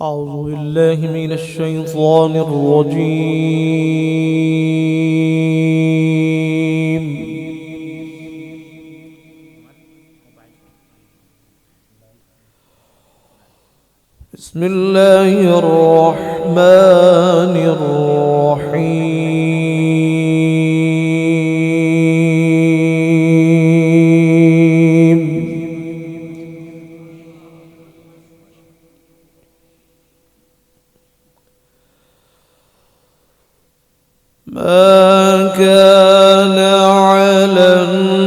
أعوذ بالله من الشيطان الرجيم. بسم الله الرحمن الرحيم. ما كان على النبي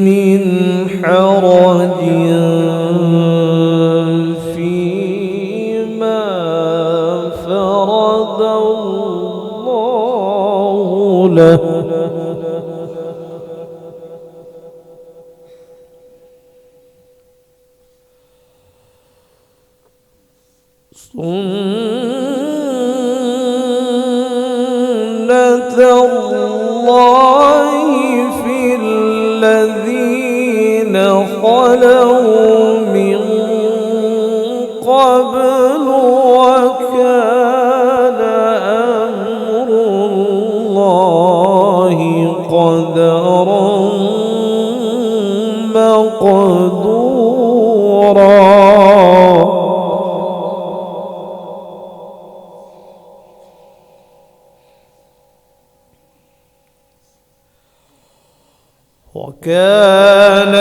من حرج فيما فرض الله له سنة الله في الذين خلوا من قبل وكان أمر الله قدرا مقدورا. وكان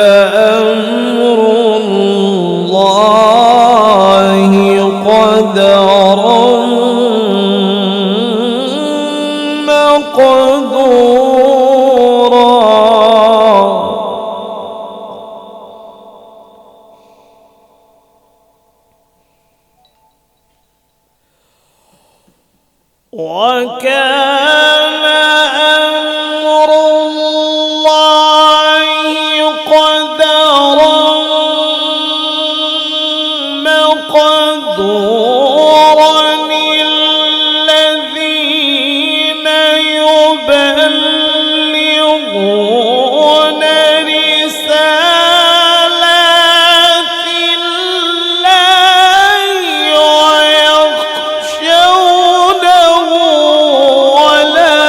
أمر الله قدرا مقدورا. وكان أمر الله قدرا مقدورا. الذين يبلغون رسالات الله ويخشونه ولا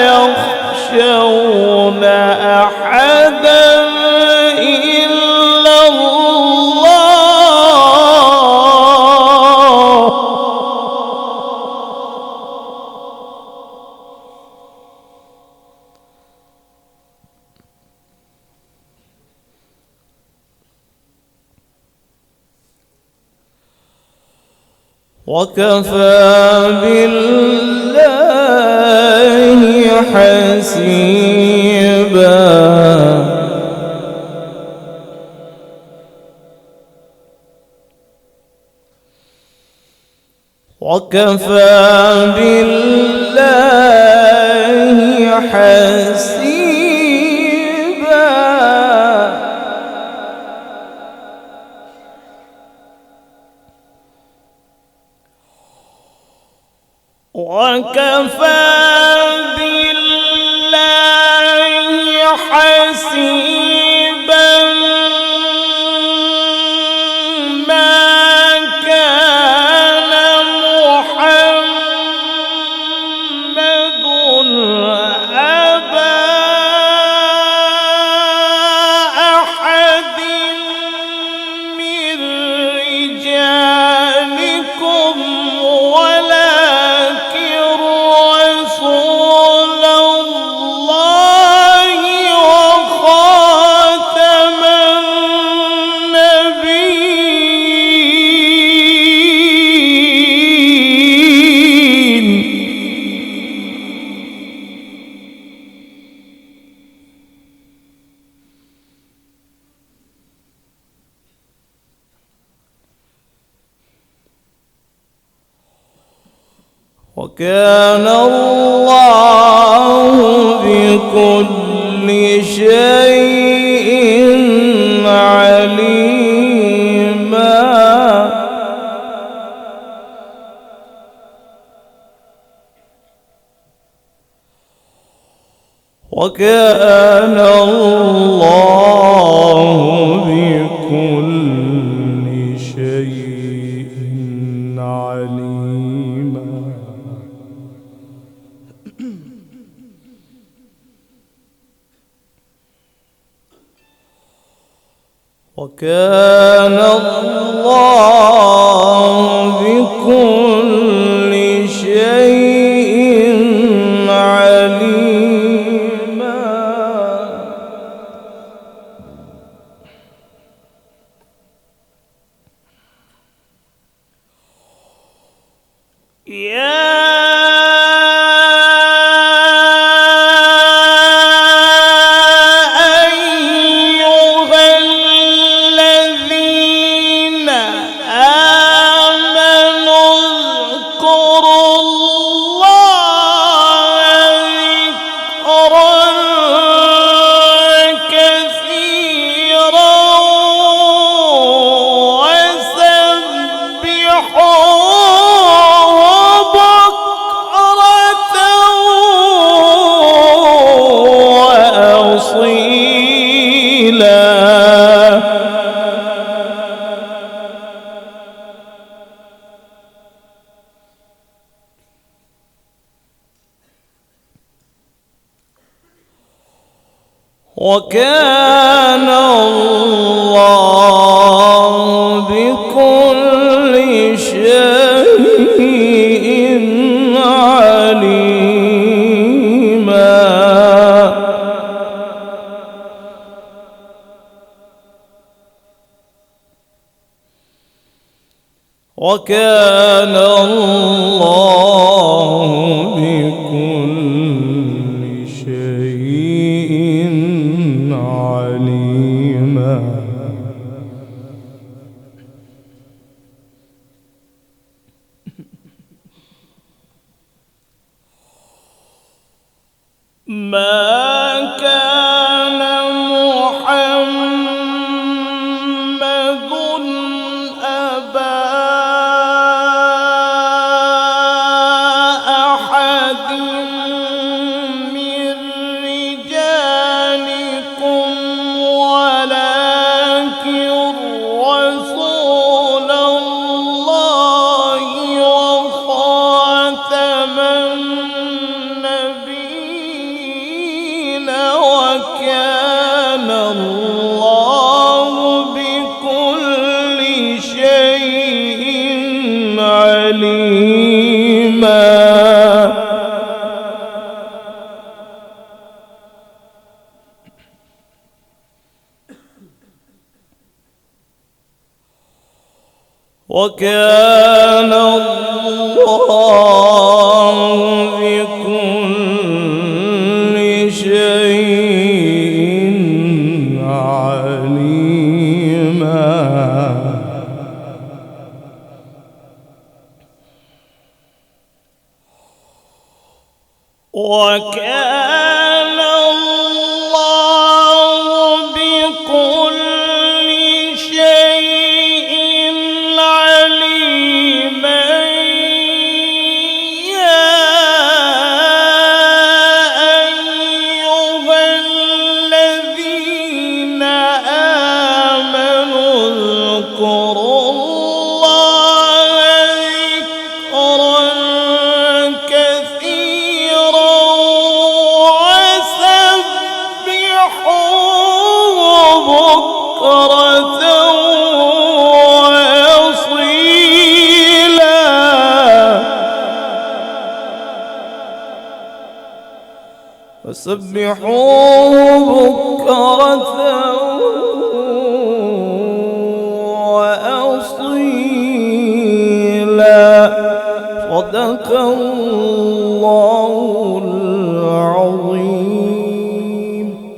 يخشون أحدا إلا الله. وكفى بالله حسيبا. وكفى بالله حسيبا. وكفى بالله حسيبا. ما كان محمد أبا أحد من رجالكم ولكن رسول الله وخاتم النبيين. وكان الله بكل شيء عليما. وكان الله بكل وكان الله بكل شيء عليما. وكان الله بكل شيء عليما. وكان الله بكل شيء عليما. ما كان محمد أبا أحد من رجالكم ولكن رسول الله وخاتم النبيين وكان الله بكل شيء عليما. وكان الله بكل شيء عليما. وكان الله بكل شيء عليما. يا أيها الذين آمنوا اذكروا الله ذكرا كثيرا وسبحوه بكرة وأصيلا. فسبحوه بكرة وأصيلا. صدق الله